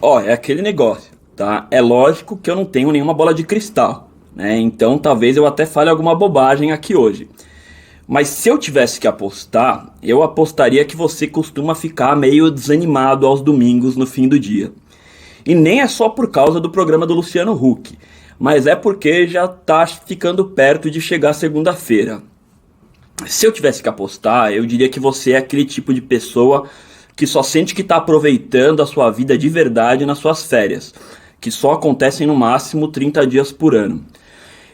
Ó, é aquele negócio, tá? É lógico que eu não tenho nenhuma bola de cristal, né? Então talvez eu até fale alguma bobagem aqui hoje. Mas se eu tivesse que apostar, eu apostaria que você costuma ficar meio desanimado aos domingos no fim do dia. E nem é só por causa do programa do Luciano Huck, mas é porque já tá ficando perto de chegar segunda-feira. Se eu tivesse que apostar, eu diria que você é aquele tipo de pessoa que só sente que está aproveitando a sua vida de verdade nas suas férias, que só acontecem no máximo 30 dias por ano.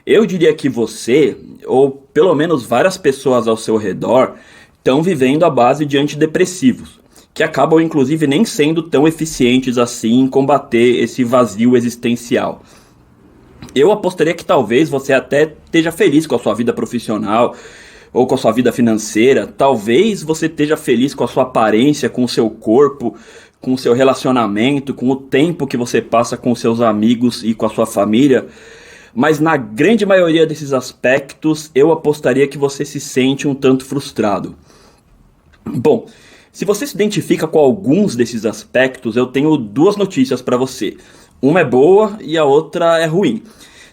Eu diria que você, ou pelo menos várias pessoas ao seu redor, estão vivendo à base de antidepressivos, que acabam inclusive nem sendo tão eficientes assim em combater esse vazio existencial. Eu apostaria que talvez você até esteja feliz com a sua vida profissional ou com a sua vida financeira. Talvez você esteja feliz com a sua aparência, com o seu corpo, com o seu relacionamento, com o tempo que você passa com os seus amigos e com a sua família. Mas na grande maioria desses aspectos, eu apostaria que você se sente um tanto frustrado. Bom, se você se identifica com alguns desses aspectos, eu tenho duas notícias para você. Uma é boa e a outra é ruim.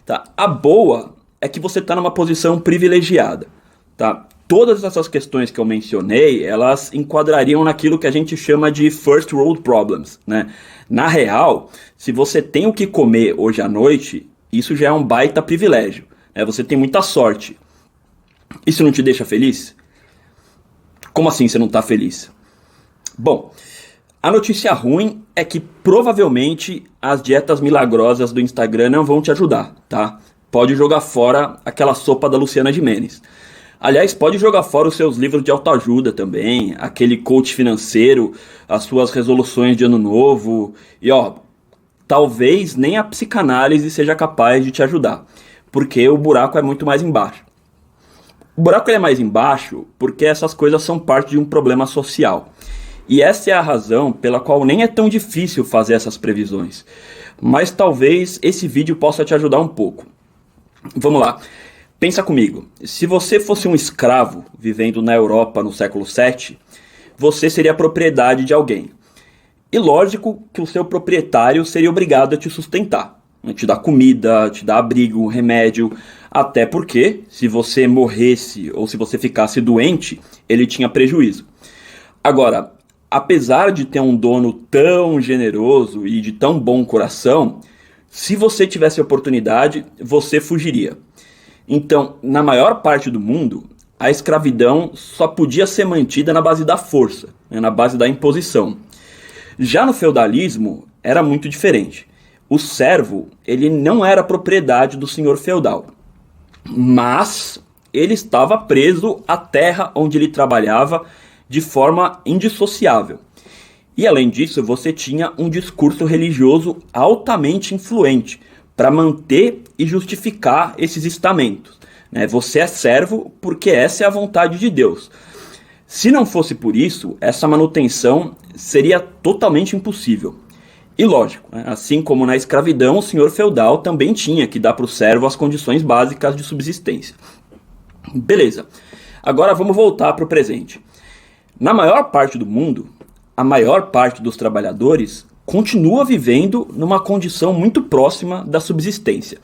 Tá? A boa é que você está numa posição privilegiada. Tá? Todas essas questões que eu mencionei, elas enquadrariam naquilo que a gente chama de first world problems, né? Na real, se você tem o que comer hoje à noite, isso já é um baita privilégio, né? Você tem muita sorte. Isso não te deixa feliz? Como assim você não está feliz? Bom, a notícia ruim é que provavelmente as dietas milagrosas do Instagram não vão te ajudar, tá? Pode jogar fora aquela sopa da Luciana Gimenez. Aliás, pode jogar fora os seus livros de autoajuda também, aquele coach financeiro, as suas resoluções de ano novo. E ó, talvez nem a psicanálise seja capaz de te ajudar, porque o buraco é muito mais embaixo. O buraco é mais embaixo porque essas coisas são parte de um problema social. E essa é a razão pela qual nem é tão difícil fazer essas previsões. Mas talvez esse vídeo possa te ajudar um pouco. Vamos lá. Pensa comigo, se você fosse um escravo vivendo na Europa no século VII, você seria propriedade de alguém. E lógico que o seu proprietário seria obrigado a te sustentar, a te dar comida, a te dar abrigo, remédio, até porque se você morresse ou se você ficasse doente, ele tinha prejuízo. Agora, apesar de ter um dono tão generoso e de tão bom coração, se você tivesse oportunidade, você fugiria. Então, na maior parte do mundo, a escravidão só podia ser mantida na base da força, né, na base da imposição. Já no feudalismo, era muito diferente. O servo, ele não era propriedade do senhor feudal, mas ele estava preso à terra onde ele trabalhava de forma indissociável. E além disso, você tinha um discurso religioso altamente influente para manter e justificar esses estamentos. Né? Você é servo porque essa é a vontade de Deus. Se não fosse por isso, essa manutenção seria totalmente impossível. E lógico, né? Assim como na escravidão, o senhor feudal também tinha que dar para o servo as condições básicas de subsistência. Beleza, agora vamos voltar para o presente. Na maior parte do mundo, a maior parte dos trabalhadores continua vivendo numa condição muito próxima da subsistência.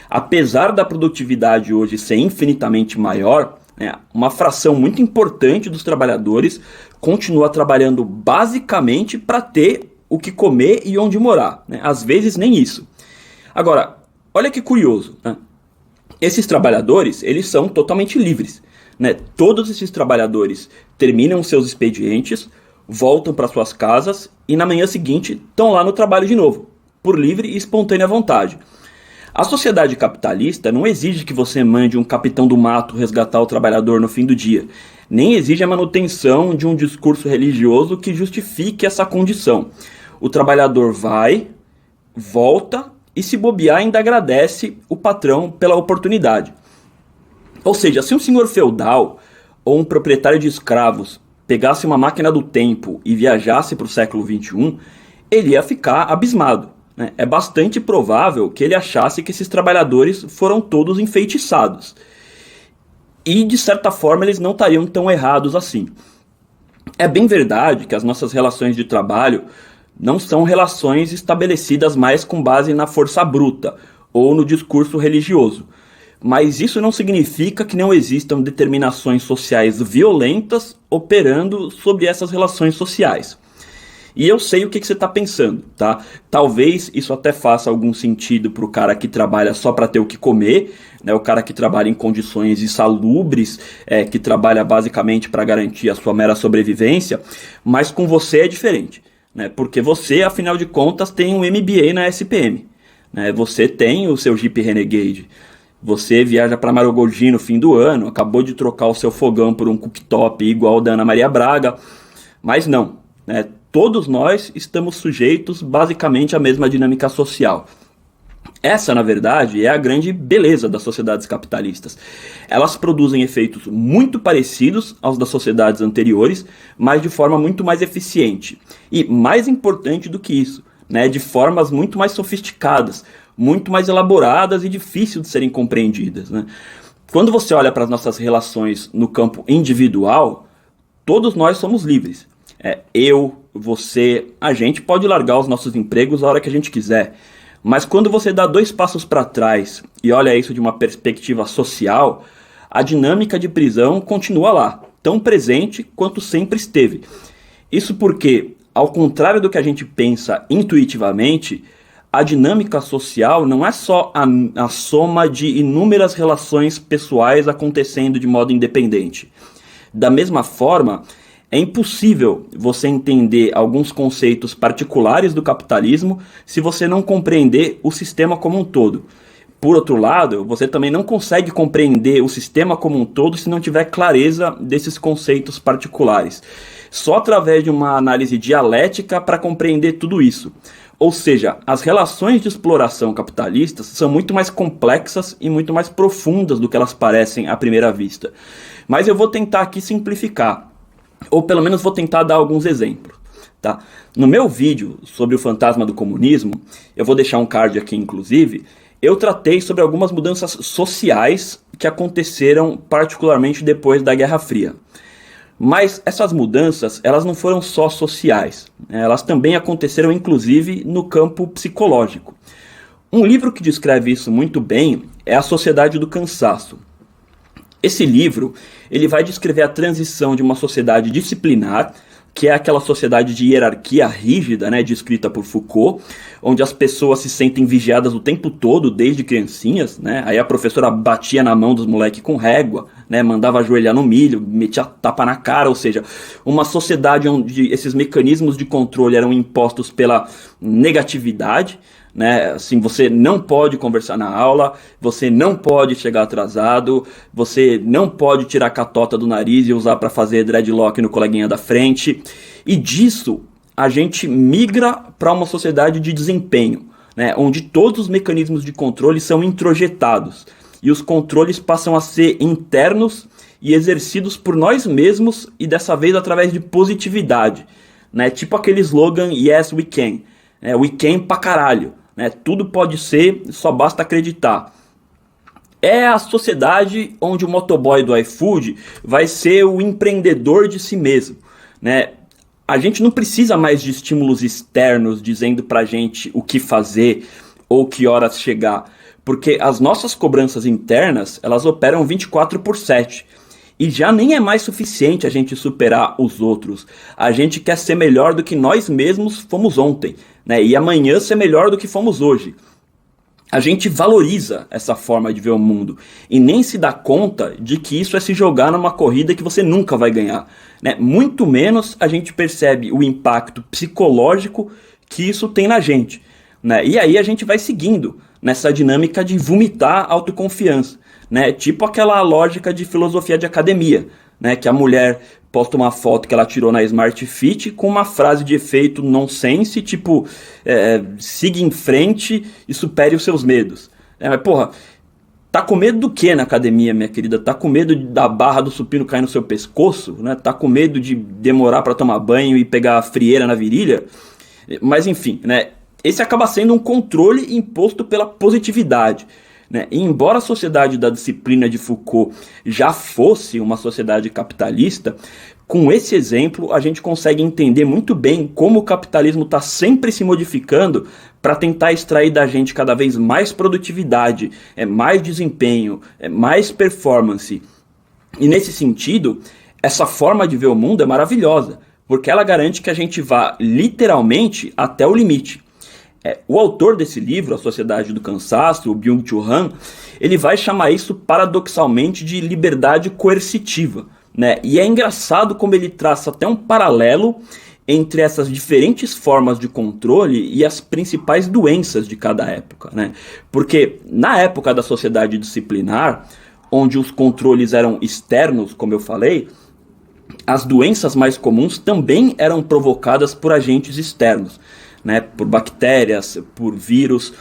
Apesar da produtividade hoje ser infinitamente maior, né, uma fração muito importante dos trabalhadores continua trabalhando basicamente para ter o que comer e onde morar. Né? Às vezes nem isso. Agora, olha que curioso. Né? Esses trabalhadores, eles são totalmente livres. Né? Todos esses trabalhadores terminam seus expedientes, voltam para suas casas e na manhã seguinte estão lá no trabalho de novo, por livre e espontânea vontade. A sociedade capitalista não exige que você mande um capitão do mato resgatar o trabalhador no fim do dia, nem exige a manutenção de um discurso religioso que justifique essa condição. O trabalhador vai, volta e, se bobear, ainda agradece o patrão pela oportunidade. Ou seja, se um senhor feudal ou um proprietário de escravos pegasse uma máquina do tempo e viajasse para o século XXI, ele ia ficar abismado. Né? É bastante provável que ele achasse que esses trabalhadores foram todos enfeitiçados. E, de certa forma, eles não estariam tão errados assim. É bem verdade que as nossas relações de trabalho Não são relações estabelecidas mais com base na força bruta ou no discurso religioso. Mas isso não significa que não existam determinações sociais violentas operando sobre essas relações sociais. E eu sei o que você está pensando, tá? Talvez isso até faça algum sentido para o cara que trabalha só para ter o que comer, né? O cara que trabalha em condições insalubres, que trabalha basicamente para garantir a sua mera sobrevivência, mas com você é diferente, né? Porque você, afinal de contas, tem um MBA na SPM, né? Você tem o seu Jeep Renegade, você viaja para Maragogi no fim do ano, acabou de trocar o seu fogão por um cooktop igual o da Ana Maria Braga, mas não, né? Todos nós estamos sujeitos basicamente à mesma dinâmica social. Essa, na verdade, é a grande beleza das sociedades capitalistas. Elas produzem efeitos muito parecidos aos das sociedades anteriores, mas de forma muito mais eficiente. E mais importante do que isso, né, de formas muito mais sofisticadas, muito mais elaboradas e difíceis de serem compreendidas, né? Quando você olha para as nossas relações no campo individual, todos nós somos livres. Você, a gente pode largar os nossos empregos a hora que a gente quiser. Mas quando você dá 2 passos para trás e olha isso de uma perspectiva social, a dinâmica de prisão continua lá, tão presente quanto sempre esteve. Isso porque, ao contrário do que a gente pensa intuitivamente, a dinâmica social não é só a soma de inúmeras relações pessoais acontecendo de modo independente. Da mesma forma, é impossível você entender alguns conceitos particulares do capitalismo se você não compreender o sistema como um todo. Por outro lado, você também não consegue compreender o sistema como um todo se não tiver clareza desses conceitos particulares. Só através de uma análise dialética para compreender tudo isso. Ou seja, as relações de exploração capitalistas são muito mais complexas e muito mais profundas do que elas parecem à primeira vista. Mas eu vou tentar aqui simplificar. Ou pelo menos vou tentar dar alguns exemplos, tá? No meu vídeo sobre o fantasma do comunismo, eu vou deixar um card aqui inclusive, eu tratei sobre algumas mudanças sociais que aconteceram particularmente depois da Guerra Fria. Mas essas mudanças, elas não foram só sociais, né? Elas também aconteceram inclusive no campo psicológico. Um livro que descreve isso muito bem é A Sociedade do Cansaço. Esse livro, ele vai descrever a transição de uma sociedade disciplinar, que é aquela sociedade de hierarquia rígida, né, descrita por Foucault, onde as pessoas se sentem vigiadas o tempo todo, desde criancinhas, né? Aí a professora batia na mão dos moleques com régua, né, mandava ajoelhar no milho, metia tapa na cara, ou seja, uma sociedade onde esses mecanismos de controle eram impostos pela negatividade, né? Assim, você não pode conversar na aula, você não pode chegar atrasado, você não pode tirar a catota do nariz e usar para fazer dreadlock no coleguinha da frente. E disso a gente migra para uma sociedade de desempenho, né? Onde todos os mecanismos de controle são introjetados e os controles passam a ser internos e exercidos por nós mesmos e dessa vez através de positividade, né? Tipo aquele slogan Yes We Can, né? We can pra caralho. Né? Tudo pode ser, só basta acreditar. É a sociedade onde o motoboy do iFood vai ser o empreendedor de si mesmo, né? A gente não precisa mais de estímulos externos dizendo pra gente o que fazer ou que horas chegar, porque as nossas cobranças internas, elas operam 24/7. E já nem é mais suficiente a gente superar os outros. A gente quer ser melhor do que nós mesmos fomos ontem, né? E amanhã ser melhor do que fomos hoje. A gente valoriza essa forma de ver o mundo e nem se dá conta de que isso é se jogar numa corrida que você nunca vai ganhar, né? Muito menos a gente percebe o impacto psicológico que isso tem na gente, né? E aí a gente vai seguindo nessa dinâmica de vomitar autoconfiança, né? Tipo aquela lógica de filosofia de academia, né? Que a mulher posta uma foto que ela tirou na Smart Fit com uma frase de efeito nonsense, tipo, siga em frente e supere os seus medos. Mas porra, tá com medo do que na academia, minha querida? Tá com medo da barra do supino cair no seu pescoço? Né? Tá com medo de demorar para tomar banho e pegar a frieira na virilha? Mas enfim, né? Esse acaba sendo um controle imposto pela positividade. né? E embora a sociedade da disciplina de Foucault já fosse uma sociedade capitalista, com esse exemplo a gente consegue entender muito bem como o capitalismo está sempre se modificando para tentar extrair da gente cada vez mais produtividade, mais desempenho, mais performance. E nesse sentido, essa forma de ver o mundo é maravilhosa, porque ela garante que a gente vá literalmente até o limite. O autor desse livro, A Sociedade do Cansaço, o Byung-Chul Han, ele vai chamar isso paradoxalmente de liberdade coercitiva, né? E é engraçado como ele traça até um paralelo entre essas diferentes formas de controle e as principais doenças de cada época, né? Porque na época da sociedade disciplinar, onde os controles eram externos, como eu falei, as doenças mais comuns também eram provocadas por agentes externos, né, por bactérias, por vírus.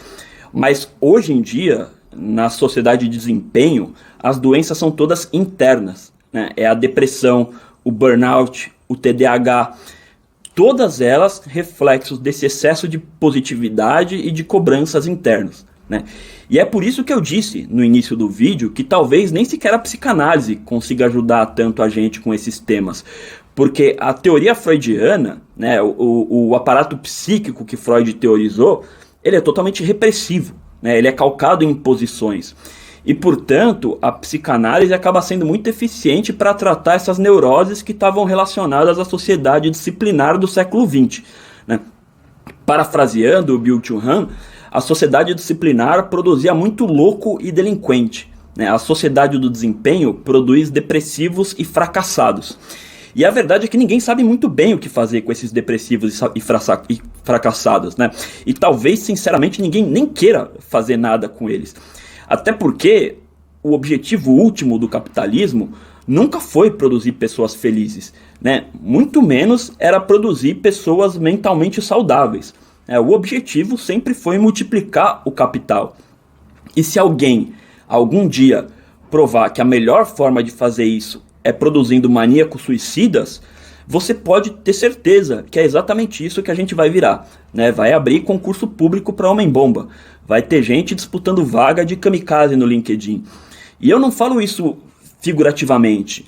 Mas hoje em dia, na sociedade de desempenho, as doenças são todas internas, né? É a depressão, o burnout, o TDAH, todas elas reflexos desse excesso de positividade e de cobranças internas, né? E é por isso que eu disse no início do vídeo que talvez nem sequer a psicanálise consiga ajudar tanto a gente com esses temas, porque a teoria freudiana, né, o aparato psíquico que Freud teorizou, ele é totalmente repressivo, né, ele é calcado em imposições. E, portanto, a psicanálise acaba sendo muito eficiente para tratar essas neuroses que estavam relacionadas à sociedade disciplinar do século XX, né? Parafraseando o Byung-Chul Han, a sociedade disciplinar produzia muito louco e delinquente, né? A sociedade do desempenho produz depressivos e fracassados. E a verdade é que ninguém sabe muito bem o que fazer com esses depressivos e fracassados, né? E talvez, sinceramente, ninguém nem queira fazer nada com eles. Até porque o objetivo último do capitalismo nunca foi produzir pessoas felizes, né? Muito menos era produzir pessoas mentalmente saudáveis. O objetivo sempre foi multiplicar o capital. E se alguém, algum dia, provar que a melhor forma de fazer isso é produzindo maníacos suicidas, você pode ter certeza que é exatamente isso que a gente vai virar, né? Vai abrir concurso público para homem-bomba. Vai ter gente disputando vaga de kamikaze no LinkedIn. E eu não falo isso figurativamente.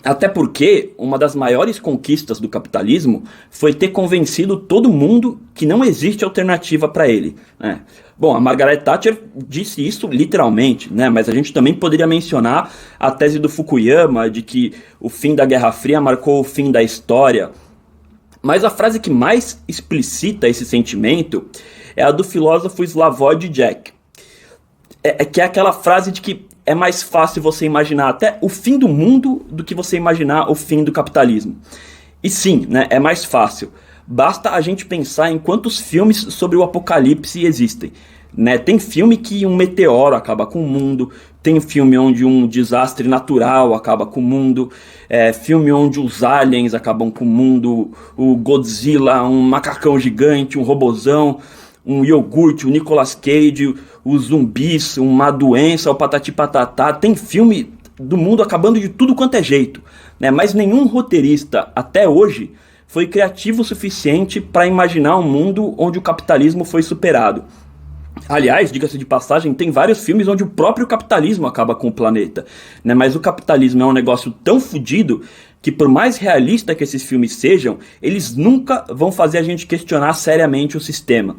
Até porque uma das maiores conquistas do capitalismo foi ter convencido todo mundo que não existe alternativa para ele, né? Bom, a Margaret Thatcher disse isso literalmente, né? Mas a gente também poderia mencionar a tese do Fukuyama de que o fim da Guerra Fria marcou o fim da história. Mas a frase que mais explicita esse sentimento é a do filósofo Slavoj Žižek, que é aquela frase de que é mais fácil você imaginar até o fim do mundo do que você imaginar o fim do capitalismo. E sim, né, é mais fácil. Basta a gente pensar em quantos filmes sobre o apocalipse existem, né? Tem filme que um meteoro acaba com o mundo, tem filme onde um desastre natural acaba com o mundo, filme onde os aliens acabam com o mundo, o Godzilla, um macacão gigante, um robozão, um iogurte, o Nicolas Cage, os zumbis, uma doença, o patati patatá. Tem filme do mundo acabando de tudo quanto é jeito, né? Mas nenhum roteirista até hoje foi criativo o suficiente para imaginar um mundo onde o capitalismo foi superado. Aliás, diga-se de passagem, tem vários filmes onde o próprio capitalismo acaba com o planeta, né? Mas o capitalismo é um negócio tão fodido que, por mais realista que esses filmes sejam, eles nunca vão fazer a gente questionar seriamente o sistema.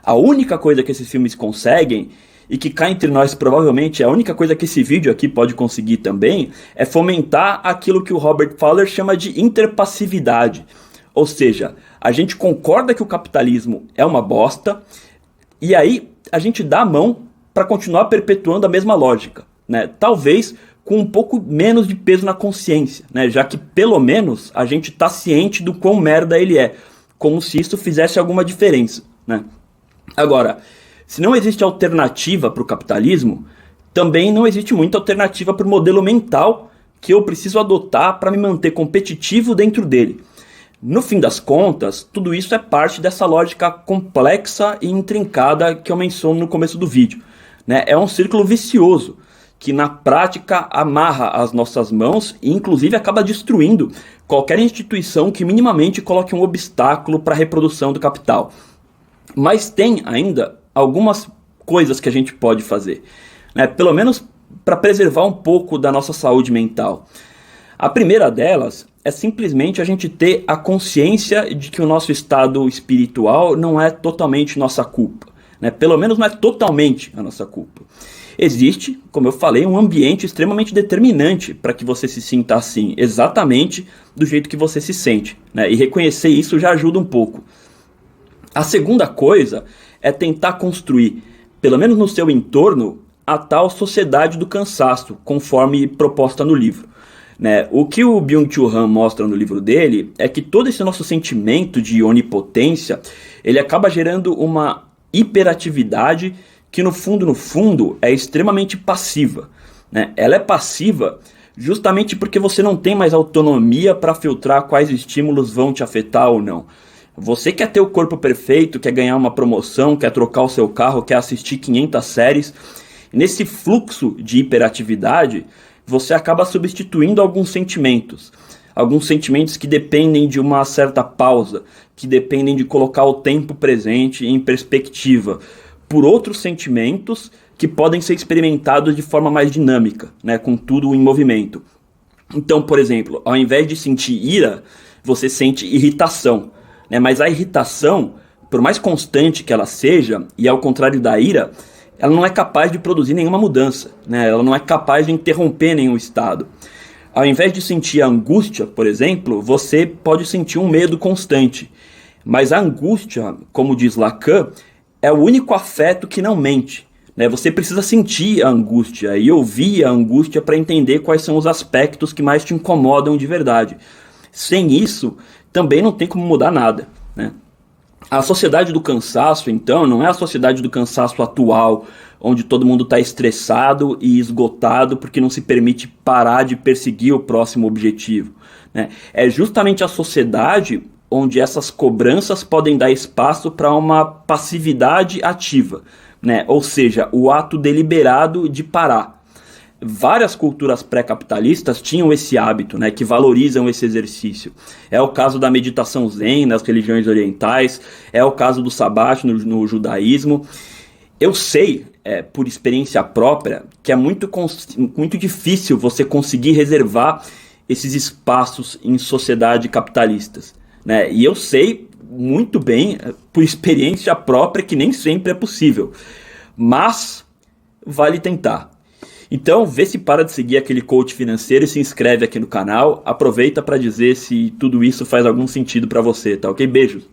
A única coisa que esses filmes conseguem, e que cá entre nós provavelmente é a única coisa que esse vídeo aqui pode conseguir também, é fomentar aquilo que o Robert Fowler chama de interpassividade. Ou seja, a gente concorda que o capitalismo é uma bosta, e aí a gente dá a mão para continuar perpetuando a mesma lógica, né? Talvez com um pouco menos de peso na consciência, né? Já que pelo menos a gente está ciente do quão merda ele é, como se isso fizesse alguma diferença, né? Agora, se não existe alternativa para o capitalismo, também não existe muita alternativa para o modelo mental que eu preciso adotar para me manter competitivo dentro dele. No fim das contas, tudo isso é parte dessa lógica complexa e intrincada que eu menciono no começo do vídeo, né? É um círculo vicioso que na prática amarra as nossas mãos e inclusive acaba destruindo qualquer instituição que minimamente coloque um obstáculo para a reprodução do capital. Mas tem ainda algumas coisas que a gente pode fazer, né? Pelo menos para preservar um pouco da nossa saúde mental. A primeira delas é simplesmente a gente ter a consciência de que o nosso estado espiritual não é totalmente nossa culpa, né? Pelo menos não é totalmente a nossa culpa. Existe, como eu falei, um ambiente extremamente determinante para que você se sinta assim, exatamente do jeito que você se sente, né? E reconhecer isso já ajuda um pouco. A segunda coisa é tentar construir, pelo menos no seu entorno, a tal sociedade do cansaço, conforme proposta no livro, né? O que o Byung-Chul Han mostra no livro dele é que todo esse nosso sentimento de onipotência, ele acaba gerando uma hiperatividade que no fundo é extremamente passiva, né? Ela é passiva justamente porque você não tem mais autonomia para filtrar quais estímulos vão te afetar ou não. Você quer ter o corpo perfeito, quer ganhar uma promoção, quer trocar o seu carro, quer assistir 500 séries. Nesse fluxo de hiperatividade, você acaba substituindo alguns sentimentos que dependem de uma certa pausa, que dependem de colocar o tempo presente em perspectiva, por outros sentimentos que podem ser experimentados de forma mais dinâmica, né, com tudo em movimento. Então, por exemplo, ao invés de sentir ira, você sente irritação, né, mas a irritação, por mais constante que ela seja, e ao contrário da ira, ela não é capaz de produzir nenhuma mudança, né? Ela não é capaz de interromper nenhum estado. Ao invés de sentir a angústia, por exemplo, você pode sentir um medo constante. Mas a angústia, como diz Lacan, é o único afeto que não mente, né? Você precisa sentir a angústia e ouvir a angústia para entender quais são os aspectos que mais te incomodam de verdade. Sem isso, também não tem como mudar nada, né? A sociedade do cansaço, então, não é a sociedade do cansaço atual, onde todo mundo está estressado e esgotado porque não se permite parar de perseguir o próximo objetivo, né? É justamente a sociedade onde essas cobranças podem dar espaço para uma passividade ativa, né? Ou seja, o ato deliberado de parar. Várias culturas pré-capitalistas tinham esse hábito, né, que valorizam esse exercício. É o caso da meditação zen nas religiões orientais, é o caso do sabbat no judaísmo. Eu sei, por experiência própria, que é muito difícil você conseguir reservar esses espaços em sociedades capitalistas, né? E eu sei muito bem, por experiência própria, que nem sempre é possível. Mas vale tentar. Então, vê se para de seguir aquele coach financeiro e se inscreve aqui no canal. Aproveita para dizer se tudo isso faz algum sentido para você, tá ok? Beijos!